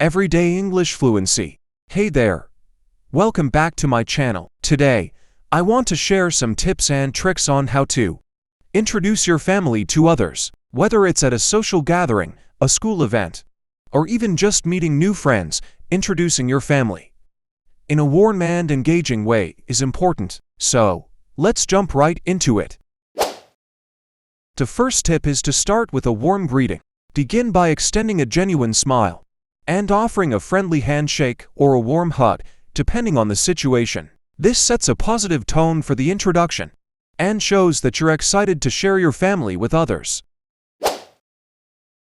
Everyday English Fluency. Hey there! Welcome back to my channel. Today, I want to share some tips and tricks on how to introduce your family to others, whether it's at a social gathering, a school event, or even just meeting new friends. Introducing your family in a warm and engaging way is important, so let's jump right into it. The first tip is to start with a warm greeting. Begin by extending a genuine smile and offering a friendly handshake or a warm hug, depending on the situation. This sets a positive tone for the introduction and shows that you're excited to share your family with others.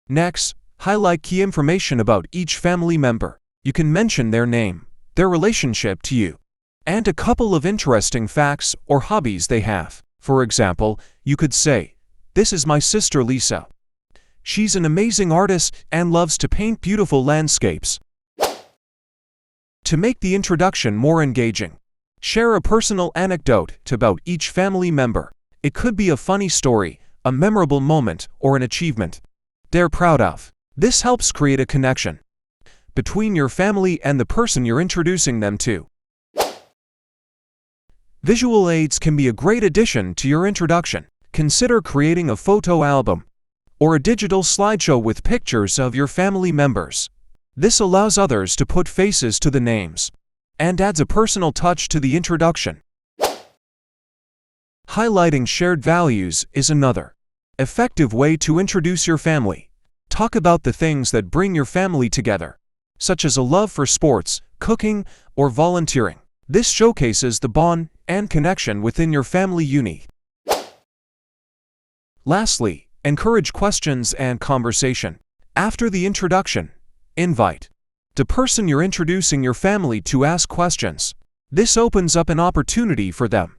Next, highlight key information about each family member. You can mention their name, their relationship to you, and a couple of interesting facts or hobbies they have. For example, you could say, "This is my sister Lisa. She's an amazing artist and loves to paint beautiful landscapes." To make the introduction more engaging, share a personal anecdote about each family member. It could be a funny story, a memorable moment, or an achievement they're proud of. This helps create a connection between your family and the person you're introducing them to. Visual aids can be a great addition to your introduction. Consider creating a photo album or a digital slideshow with pictures of your family members. This allows others to put faces to the names and adds a personal touch to the introduction. Highlighting shared values is another effective way to introduce your family. Talk about the things that bring your family together, such as a love for sports, cooking, or volunteering. This showcases the bond and connection within your family unit. Lastly, encourage questions and conversation. After the introduction, invite the person you're introducing your family to ask questions. This opens up an opportunity for them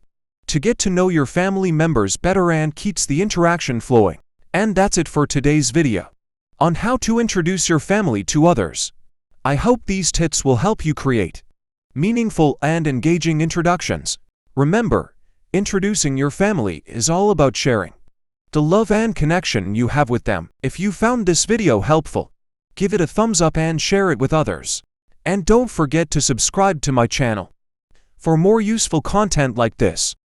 to get to know your family members better and keeps the interaction flowing. And that's it for today's video on how to introduce your family to others. I hope these tips will help you create meaningful and engaging introductions. Remember, introducing your family is all about sharing the love and connection you have with them. If you found this video helpful, give it a thumbs up and share it with others. And don't forget to subscribe to my channel for more useful content like this.